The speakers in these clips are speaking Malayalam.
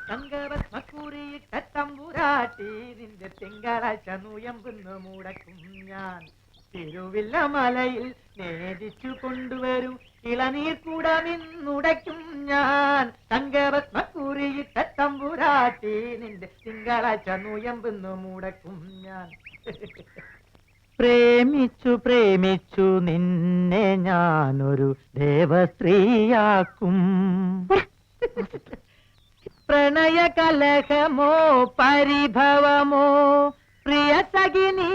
തങ്കപത്മക്കുറിയിട്ട തമ്പുരാട്ടി നിന്റെ തിങ്കളാഴ്ച നുയമ്പുന്നു മുടക്കും ഞാൻ. തിരുവില്ല മലയിൽ നേദിച്ചു കൊണ്ടുവരും ഇളനീർ കൂടമിന്നുടയ്ക്കും ഞാൻ. തങ്കപത്മക്കുറിയിട്ട തമ്പുരാട്ടി നിന്റെ തിങ്കളാഴ്ച നുയമ്പുന്നു മുടക്കും ഞാൻ. പ്രേമിച്ചു പ്രേമിച്ചു നിന്നെ ഞാനൊരു ദേവസ്ത്രീയാക്കും. പ്രണയ കലഹമോ പരിഭവമോ പ്രിയ സഖിനി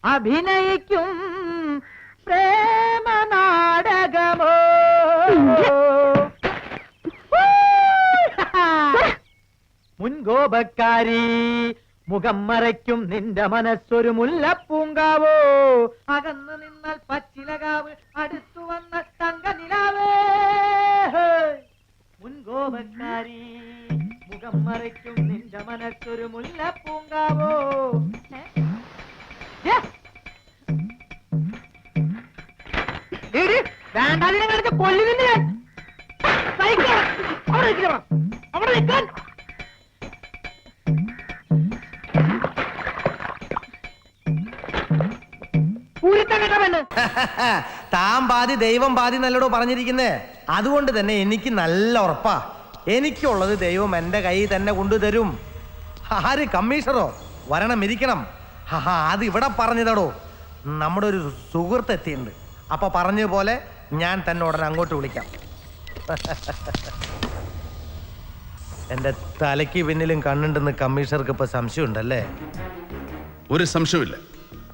അഭിനയിക്കും പ്രേമ നാടകമോ. മുൻകോപക്കാരി മുഖം മറയ്ക്കും നിന്റെ മനസ്സൊരു മുല്ലപ്പൂങ്കാവോ. അകന്നു നിന്നാൽ പച്ചിലകാവ് അടുത്തു വന്ന തങ്ക നിലാവേ. മുൻകോപക്കാരി മുഖം മറയ്ക്കും നിന്റെ മനസ്സൊരു മുല്ലപ്പൂങ്കാവോ. വേണ്ടാതിനെ കളിച്ച കൊല്ലുന്നില്ല അവിടെ നിൽക്കാൻ. താൻ പാതി ദൈവം പാതി നല്ലോടോ പറഞ്ഞിരിക്കുന്നേ. അതുകൊണ്ട് തന്നെ എനിക്ക് നല്ല ഉറപ്പാ, എനിക്കുള്ളത് ദൈവം എന്റെ കയ്യിൽ തന്നെ കൊണ്ടുതരും. ആര് കമ്മീഷണറോ വരണം ഇരിക്കണം. അത് ഇവിടെ പറഞ്ഞതടോ, നമ്മുടെ ഒരു സുഹൃത്ത് എത്തിയിട്ടുണ്ട്. അപ്പൊ പറഞ്ഞ പോലെ ഞാൻ തന്നെ ഉടനെ അങ്ങോട്ട് വിളിക്കാം. എന്റെ തലയ്ക്ക് പിന്നിലും കണ്ണുണ്ടെന്ന് കമ്മീഷണർക്ക് ഇപ്പൊ സംശയമുണ്ടല്ലേ? ഒരു സംശയമില്ല.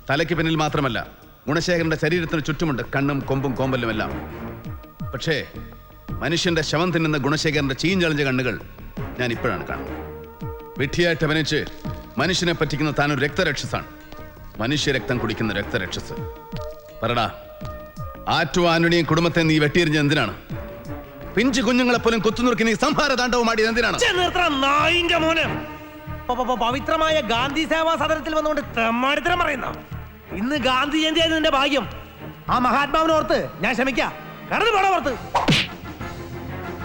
തലയ്ക്ക് പിന്നിൽ മാത്രമല്ല, ഗുണശേഖരന്റെ ശരീരത്തിന് ചുറ്റുമുണ്ട് കണ്ണും കൊമ്പും കോമ്പലും എല്ലാം. പക്ഷേ മനുഷ്യന്റെ ശവം തിന്നുന്ന ഗുണശേഖരന്റെ ചീഞ്ഞളിഞ്ഞ കണ്ണുകൾ ഞാൻ ഇപ്പോഴാണ് കാണുന്നത്. വിഡ്ഢിയായിട്ട് അഭിനയിച്ച് മനുഷ്യനെ പറ്റിക്കുന്ന താനൊരു രക്തരക്ഷസാണ്. മനുഷ്യരക്തം കുടിക്കുന്ന രക്തരക്ഷസ്. പറടാ, ആറ്റു ആന്റണിയും കുടുംബത്തെ നീ വെട്ടിയെറിഞ്ഞ എന്തിനാണ്? പിഞ്ചു കുഞ്ഞുങ്ങളെപ്പോലും കുത്തുനുറുക്കി നീ സംഹാര താണ്ഡവമാടിയത് എന്തിനാണ്? പവിത്രമായ ഗാന്ധി സേവാ സദനത്തിൽ വന്നുകൊണ്ട് തെമ്മാടിത്തരം പറയുന്ന ഇന്ന് ഗാന്ധി ജയന്തി ആയിരുന്നു നിന്റെ ഭാഗ്യം. ആ മഹാത്മാവിനെ ഓർത്ത് ഞാൻ ക്ഷമിക്കാം. കടന്നു പോടാ പുറത്ത്.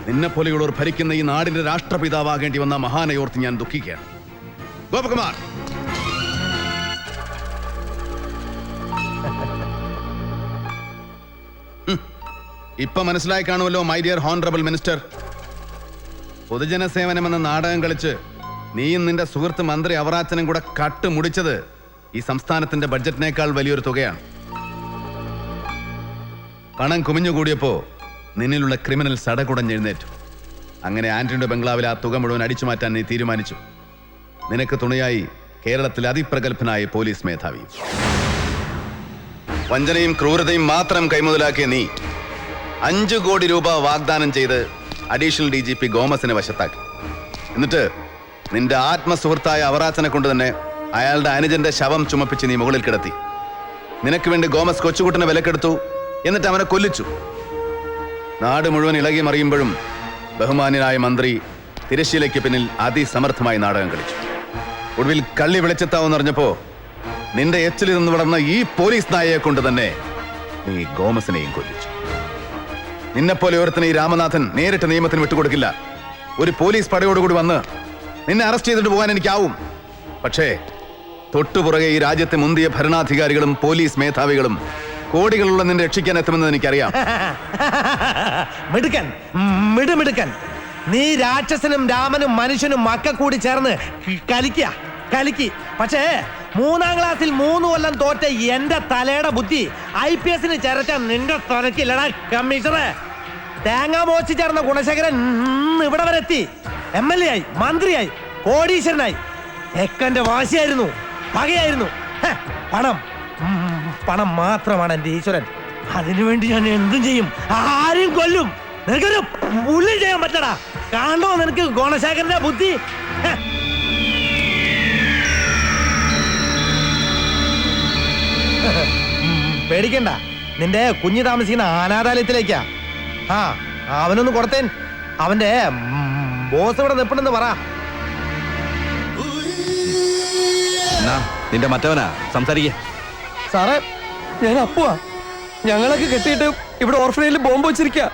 നിന്നെ പോലെയുള്ളവർ ഭരിക്കുന്ന ഈ നാടിന്റെ രാഷ്ട്രപിതാവാകേണ്ടി വന്ന മഹാനെ ഓർത്ത് ഞാൻ ദുഃഖിക്കുകയാണ്. ഗോപകുമാർ, ഇപ്പൊ മനസ്സിലായി കാണുമല്ലോ മൈ ഡിയർ ഹോണറബിൾ മിനിസ്റ്റർ. പൊതുജന സേവനമെന്ന നാടകം കളിച്ച് നീയും നിന്റെ സുഹൃത്ത് മന്ത്രി അവറാച്ചനും കൂടെ കട്ടുമുടിച്ചത് ഈ സംസ്ഥാനത്തിന്റെ ബഡ്ജറ്റിനേക്കാൾ വലിയൊരു തുകയാണ്. പണം കുമിഞ്ഞുകൂടിയപ്പോ നിന്നിലുള്ള ക്രിമിനൽ സടകുടഞ്ഞെഴുന്നേറ്റു. അങ്ങനെ ആന്റണിയുടെ ബംഗ്ലാവിൽ ആ തുക മുഴുവൻ അടിച്ചു മാറ്റാൻ നീ തീരുമാനിച്ചു. നിനക്ക് തുണയായി കേരളത്തിലെ അതിപ്രഗത്ഭനായ പോലീസ് മേധാവി. വഞ്ചനയും ക്രൂരതയും മാത്രം കൈമുതലാക്കിയ നീ 5 കോടി രൂപ വാഗ്ദാനം ചെയ്ത് അഡീഷണൽ DGP ഗോമസിനെ വശത്താക്കി. എന്നിട്ട് നിന്റെ ആത്മസുഹൃത്തായ അവറാച്ചനെ കൊണ്ട് തന്നെ അയാളുടെ അനുജന്റെ ശവം ചുമപ്പിച്ച് നീ മുകളിൽ കിടത്തി. നിനക്ക് വേണ്ടി ഗോമസ് കൊച്ചുകുട്ടനെ വിലക്കെടുത്തു. എന്നിട്ട് അവനെ കൊല്ലിച്ചു. നാട് മുഴുവൻ ഇളകി മറിയുമ്പോഴും ബഹുമാന്യനായ മന്ത്രി തിരശ്ശീലയ്ക്ക് പിന്നിൽ അതിസമർത്ഥമായി നാടകം കളിച്ചു. ഒടുവിൽ കള്ളി വിളിച്ചെത്താവെന്ന് പറഞ്ഞപ്പോ നിന്റെ എച്ചിൽ നിന്ന് വളർന്ന ഈ പോലീസ് നായയെ കൊണ്ട് തന്നെ നീ ഗോമസിനെയും കൊല്ലിച്ചു. നിന്നെപ്പോലെ ഒരുത്തനെ ഈ രാമനാഥൻ നേരിട്ട് നിയമത്തിന് വിട്ടുകൊടുക്കില്ല. ഒരു പോലീസ് പടയോടുകൂടി വന്ന് നിന്നെ അറസ്റ്റ് ചെയ്തിട്ട് പോകാൻ എനിക്കാവും. പക്ഷേ തൊട്ടുപുറകെ ഈ രാജ്യത്തെ മുന്തിയ ഭരണാധികാരികളും പോലീസ് മേധാവികളും കോടികളുള്ള നിന്നെ രക്ഷിക്കാൻ എത്തുമെന്ന് എനിക്കറിയാം. മിടുക്കൻ, മിടുമിടുക്കൻ. നീ രാക്ഷസനും രാമനും മനുഷ്യനും മക്ക കൂടി ചേർന്ന് കലിക്ക്. പക്ഷേ 3ാം ക്ലാസ്സിൽ 3 കൊല്ലം തോറ്റ എന്റെ തലയുടെ ബുദ്ധി IPSന് ചേർക്കാൻ നിന്റെ തലക്കില്ലടാ കമ്മീഷണറെ. തേങ്ങ മോച്ചി ചേർന്ന ഗുണശേഖരൻ ഇവിടെ വരെ എത്തി. MLA ആയി, മന്ത്രിയായി, കോടീശ്വരനായി. എക്കന്റെ വാശിയായിരുന്നു, പകയായിരുന്നു. പണം മാത്രമാണ് എന്റെ ഈശ്വരൻ. അതിനുവേണ്ടി ഞാൻ എന്തും ചെയ്യും, ആരും കൊല്ലും. നിനക്കൊരു ഉള്ളിൽ ചെയ്യാൻ പറ്റടാ. കാണോ നിനക്ക് ഗുണശേഖരന്റെ ബുദ്ധി? പേടിക്കണ്ട, നിന്റെ കുഞ്ഞ് താമസിക്കുന്ന അനാഥാലയത്തിലേക്കാ. അവനൊന്ന് കൊടുത്തേൻ. അവന്റെ ബോസ് ഇവിടെ നിൽപ്പണെന്ന് പറ. നിന്റെ മറ്റവനാ സംസാരിക്ക. സാറേ, ഞാൻ അപ്പുവാ. ഞങ്ങളൊക്കെ കെട്ടിയിട്ട് ഇവിടെ ഓർഫനേജിൽ ബോംബ് വെച്ചിരിക്കുക.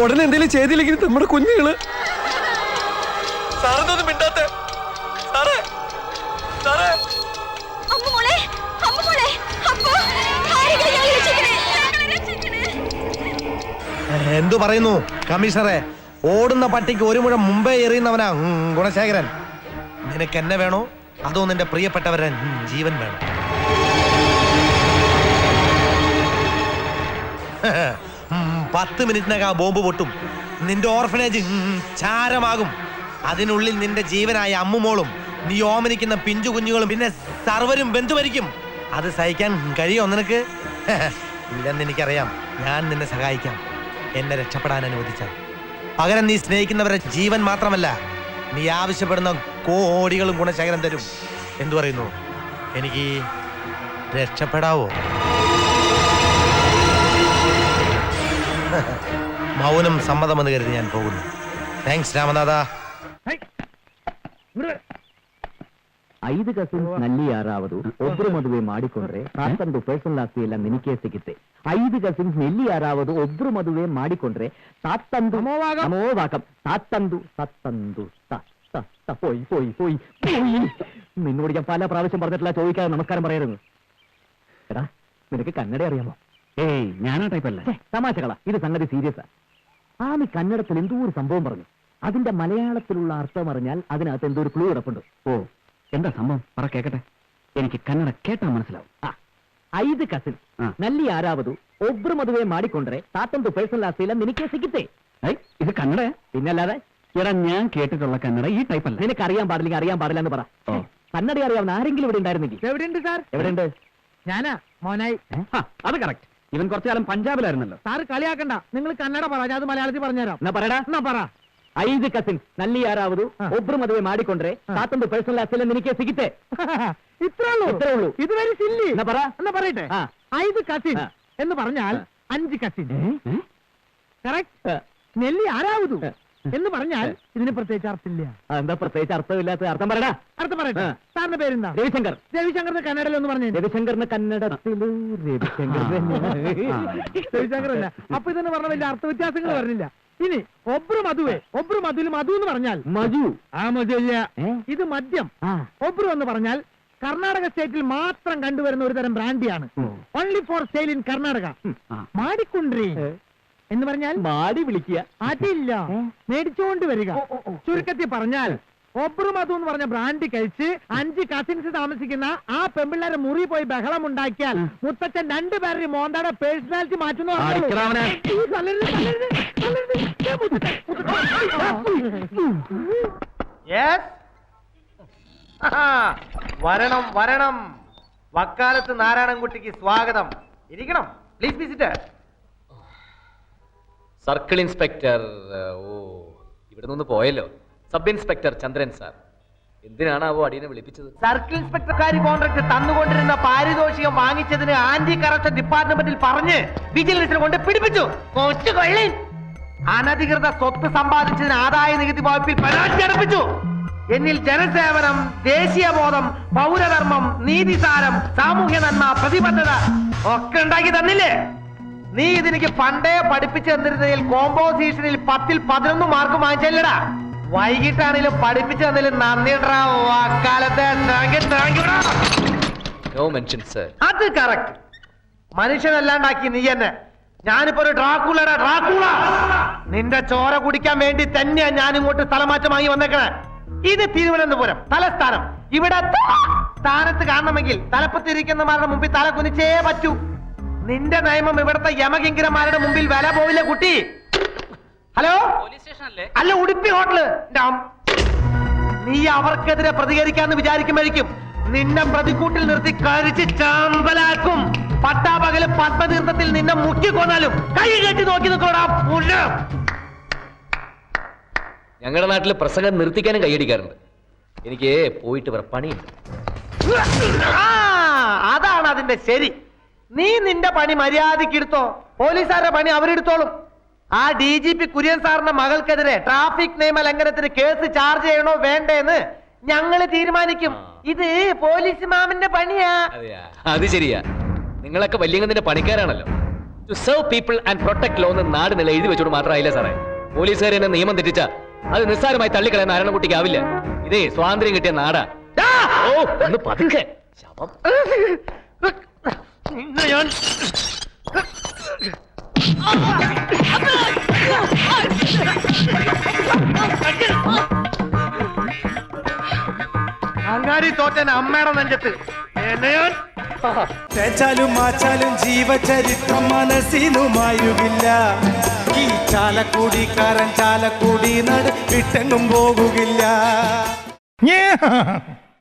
ഉടനെ എന്തെങ്കിലും ചെയ്തില്ലെങ്കിൽ നമ്മുടെ കുഞ്ഞുങ്ങള്. സാറൊന്നും മിണ്ടാത്തെ സാറേ സാറേ അമ്മുമോളെ അമ്മുമോളെ അപ്പോ ആരെങ്കിലും ഞങ്ങളെ രക്ഷിക്കണേ ഞങ്ങളെ രക്ഷിക്കണേ. എന്തു പറയുന്നു കമ്മീഷണറെ? ഓടുന്ന പട്ടിക്ക് ഒരു മുഴം മുമ്പേ എറിയുന്നവനാ ഗുണശേഖരൻ. നിനക്ക് എന്നെ വേണോ അതോ നിന്റെ പ്രിയപ്പെട്ടവരെ ജീവൻ വേണോ? 10 മിനിറ്റിനകം ആ ബോംബ് പൊട്ടും. നിന്റെ ഓർഫനേജ് ചാരമാകും. അതിനുള്ളിൽ നിന്റെ ജീവനായ അമ്മുമോളും നീ ഓമനിക്കുന്ന പിഞ്ചു കുഞ്ഞുങ്ങളും പിന്നെ സർവരും ബന്ധുവരിക്കും. അത് സഹിക്കാൻ കഴിയോ നിനക്ക്? ഇല്ലെന്ന് എനിക്കറിയാം. ഞാൻ നിന്നെ സഹായിക്കാം, എന്നെ രക്ഷപ്പെടാൻ അനുവദിച്ചാൽ. പകരം നീ സ്നേഹിക്കുന്നവരെ ജീവൻ മാത്രമല്ല, നീ ആവശ്യപ്പെടുന്ന കോടികളും ഗുണശേഖരൻ തരും. എന്തു പറയുന്നു? എനിക്ക് രക്ഷപ്പെടാവോ? മൗനം സമ്മതമെന്ന് കരുതി ഞാൻ പോകുന്നു. താങ്ക്സ് രാമനാഥ. 5 ಕಸಿನ್ಸ್ ನಲ್ಲಿ ಯಾರಾவது ಒಬ್ರು ಮದುವೆ ಮಾಡಿಕೊಂಡ್ರೆ ಸಾತ್ತಂದು ಪರ್ಸನಲ್ ಆಸ್ತಿ ಎಲ್ಲ ನಿನಗೆ ಸಿಗುತ್ತೆ. 5 ಕಸಿನ್ಸ್ ನಲ್ಲಿ ಯಾರಾவது ಒಬ್ರು ಮದುವೆ ಮಾಡಿಕೊಂಡ್ರೆ ಸಾತ್ತಂದು ನಮೋವಾಕಂ സാത്തന്തു സത്തന്തു പോയി പോയി പോയി പോയി. നിന്നോട് ഞാൻ പല പ്രാവശ്യം പറഞ്ഞിട്ടില്ല ചോദിക്കാതെ നമസ്കാരം പറയരുത്. എടാ നിനക്ക് കന്നഡ അറിയാമോ? ഏയ് ഞാനാ ടൈപ്പല്ല. തമാശകളാ, ഇത് സംഗതി സീരിയസാ. ആമി കന്നഡത്തിൽ എന്തോ ഒരു സംഭവം പറഞ്ഞു. അതിന്റെ മലയാളത്തിലുള്ള അർത്ഥം അറിഞ്ഞാൽ അതിനകത്ത് എന്തോ ഒരു ക്ലൂ കിടപ്പുണ്ട്. ഓ എന്താ സംഭവം പറ കേക്കട്ടെ. എനിക്ക് കന്നഡ കേട്ടാ മനസ്സിലാവും. 5 ಕಸಿನ್ಸ್ ನಲ್ಲಿ ಯಾರಾவது ಒಬ್ರು ಮದುವೆ ಮಾಡಿಕೊಂಡ್ರೆ ಸಾತ್ತಂದು ಪರ್ಸನಲ್ ಆಸ್ತಿ ಎಲ್ಲ ನಿನಗೆ ಸಿಗುತ್ತೆ. ഇത് കന്നഡ പിന്നല്ലാതെ. എടാ ഞാൻ കേട്ടിട്ടുള്ള കന്നഡ ഈ ടൈപ്പല്ല. നിനക്ക് അറിയാൻ പാടില്ലെങ്കിൽ അറിയാൻ പാടില്ല എന്ന് പറ. കന്നഡ അറിയാവുന്ന ആരെങ്കിലും ഇവിടെ ഉണ്ടായിരുന്നെങ്കിൽ. എവിടെയുണ്ട് സാർ? എവിടെയുണ്ട്? ഞാനാ മോനായി. അത് കറക്റ്റ്. ഇവൻ കുറച്ചു കാലം പഞ്ചാബിലായിരുന്നല്ലോ. സാറ് കളിയാക്കണ്ട, നിങ്ങൾ കന്നഡ പറ, ഞാൻ അത് മലയാളത്തിൽ പറഞ്ഞുതരാം. എന്നാ പറയടാ. എന്നാ പറ. 5 ಕಸಿನ್ಸ್ ನಲ್ಲಿ ಯಾರಾவது ಒಬ್ರು ಮದುವೆ ಮಾಡಿಕೊಂಡ್ರೆ ಸಾತ್ತಂದು ಪರ್ಸನಲ್ ಆಸ್ತಿ ಎಲ್ಲ ನಿನಗೆ ಸಿಗುತ್ತೆ. ഇത്രേ ഉള്ളൂ. ഇത് വെരി സില്ലി. എന്നാ പറ. എന്നാ പറയട്ടെ. 5 കസിൻ എന്ന് പറഞ്ഞാൽ 5 കസിൻ. കറക്റ്റ്. നെല്ലി ആരാവതു എന്ന് പറഞ്ഞാൽ ഇതിന് പ്രത്യേകിച്ച് അർത്ഥമില്ല. എന്താ പ്രത്യേകിച്ച് അർത്ഥമില്ലാത്ത അർത്ഥം പറയടാ. അർത്ഥം പറയട്ടെ. സാറിന്റെ പേരെന്താ? രവിശങ്കർ. രവിശങ്കറിന്റെ കന്നഡയിൽ ഒന്ന് പറഞ്ഞു. രവിശങ്കറിന് കന്നഡത്തില് രവിശങ്കറല്ല. അപ്പൊ ഇതെന്ന് പറഞ്ഞ വലിയ അർത്ഥ വ്യത്യാസങ്ങൾ പറഞ്ഞില്ല. ഇനി ഒബ്രു മധുവിൽ മധു എന്ന് പറഞ്ഞാൽ മധു. ആ മധു ഇല്ല, ഇത് മദ്യം. ഒബ്രു എന്ന് പറഞ്ഞാൽ കർണാടക സ്റ്റേറ്റിൽ മാത്രം കണ്ടുവരുന്ന ഒരു തരം ബ്രാൻഡിയാണ്. Only for sale in Karnataka. മാടിക്കുണ്ട്രി എന്ന് പറഞ്ഞാൽ മാടി വിളിക്കുക. അതില്ല, മേടിച്ചുകൊണ്ട് വരിക. ചുരുക്കത്തിൽ പറഞ്ഞാൽ ഒബ്രു മധു എന്ന് പറഞ്ഞ ബ്രാൻഡ് കഴിച്ച് 5 കസിൻസ് താമസിക്കുന്ന ആ പെമ്പിള്ളേരെ മുറി പോയി ബഹളം ഉണ്ടാക്കിയാൽ മുത്തച്ഛൻ 2 പേരുടെ മോന്താടെ പേഴ്സണാലിറ്റി മാറ്റുന്ന. വരണം വരണം. വക്കാലത്ത് നാരായണൻകുട്ടിക്ക് സ്വാഗതം. ഇരിക്കണം, പ്ലീസ് വിസിറ്റ്. Circle inspector. ഓ, ഇവിടെ നിന്ന് പോയല്ലോ. Sub inspector Chandran sir. എന്തിനാണാവോ അടിയനെ വിളിപ്പിച്ചത്? സർക്കിൾ ഇൻസ്പെക്ടർക്കാരി കോൺട്രാക്ട് തന്നുകൊണ്ടിരുന്ന പാരിതോഷികം വാങ്ങിച്ചതിന് ആന്റി കറപ്ഷൻ ഡിപ്പാർട്ട്മെന്റിൽ പറഞ്ഞ് വിജിലൻസിനെ കൊണ്ട് പിടിപ്പിച്ചു. കൊള്ളി അനധികൃത സ്വത്ത് സമ്പാദിച്ചതിന് ആദായ നികുതി വകുപ്പിൽ പരാതി അർപ്പിച്ചു. എന്നിൽ ജനസേവനം, ദേശീയബോധം, പൗരധർമ്മം, നീതിസാരം, സാമൂഹ്യ നന്മ, പ്രതിബദ്ധത ഒക്കെ ഉണ്ടാക്കി തന്നില്ലേ? നീ ഇതെനിക്ക് പണ്ടേ പഠിപ്പിച്ചു തന്നിരുന്നതിൽ കോമ്പോസിഷനിൽ 10ൽ 11 മാർക്ക് വാങ്ങിച്ചല്ലടാ. വൈകിട്ടാണെങ്കിലും പഠിപ്പിച്ചു തന്നതിൽ നന്ദിടാ. വാക്കാലത്തെ നോ മെൻഷൻ സർ. അത് കറക്റ്റ്. മനുഷ്യനല്ലാണ്ടാക്കി നീ എന്നെ. ഞാനിപ്പോ ഒരു ഡ്രാക്കുളടാ, ഡ്രാക്കുള. നിന്റെ ചോര കുടിക്കാൻ വേണ്ടി തന്നെയാ ഞാൻ ഇങ്ങോട്ട് സ്ഥലമാറ്റം വാങ്ങി വന്നേക്കണേ. ഇത് തിരുവനന്തപുരം തലസ്ഥാനം. ഇവിടെ സ്ഥാനത്ത് കാണണമെങ്കിൽ തലപ്പത്തിരിക്കുന്നവരുടെ മുമ്പിൽ തല കുനിച്ചേ പറ്റൂ. നിന്റെ നിയമം ഇവിടുത്തെ യമകിങ്കരന്മാരുടെ മുമ്പിൽ വില പോവില്ല കുട്ടി. ഹലോ, പോലീസ് സ്റ്റേഷൻ അല്ലേ? അല്ല, ഉടുപ്പി ഹോട്ടല്. നീ അവർക്കെതിരെ പ്രതികരിക്കാന്ന് വിചാരിക്കുമ്പോഴേക്കും നിന്നെ പ്രതിക്കൂട്ടിൽ നിർത്തി കഴിച്ച് ചാമ്പലാക്കും. പട്ടാപകല് പത്മതീർത്ഥത്തിൽ നിന്നെ മുക്കിക്കൊന്നാലും കൈ കെട്ടി നോക്കി നിൽക്കോടാ പുല്ല. ഞങ്ങളുടെ നാട്ടിൽ പ്രസംഗം നിർത്തിക്കാനും കൈയടിക്കാറുണ്ട്. എനിക്ക് പോയിട്ട് വേറെ പണിയുണ്ട്. അതാണ് അതിന്റെ ശരി. നീ നിന്റെ പണി മര്യാദയ്ക്ക് എടുത്തോ. പോലീസുകാരുടെ പണി അവരെടുത്തോളും. ആ DGP കുര്യൻ സാറിന്റെ മകൾക്കെതിരെ ട്രാഫിക് നിയമ ലംഘനത്തിന് കേസ് ചാർജ് ചെയ്യണോ വേണ്ടേന്ന് ഞങ്ങള് തീരുമാനിക്കും. ഇത് പോലീസ് മാമിന്റെ പണിയാ. അത് ശരിയാ. നിങ്ങളൊക്കെ വല്യങ്ങത്തിന്റെ പണിക്കാരാണല്ലോ. To serve people and protect law എന്ന് നാട് നില എഴുതി വെച്ചോട് മാത്രമായില്ല സാറേ. പോലീസുകാരെ എന്നെ നിയമം തെറ്റിച്ച അത് നിസ്സാരമായി തള്ളിക്കളയാൻ നാരായണൻകുട്ടിക്ക് ആവില്ല. ഇതേ സ്വാതന്ത്ര്യം കിട്ടിയ നാടാ. ഓ ഒന്ന് പതുക്കെ. ശവം. നിന്നെ ഞാൻ അങ്ങാടി തോറ്റൻ അമ്മയുടെ നെഞ്ചത്ത് എന്നെ ഞാൻ തേച്ചാലും മാച്ചാലും ജീവചരിത്രം മനസ്സിനുമായുകില്ല. ഈ ചാലക്കുടിക്കാരൻ ചാലക്കുടി നട് വിട്ടെങ്ങും പോകുകില്ല.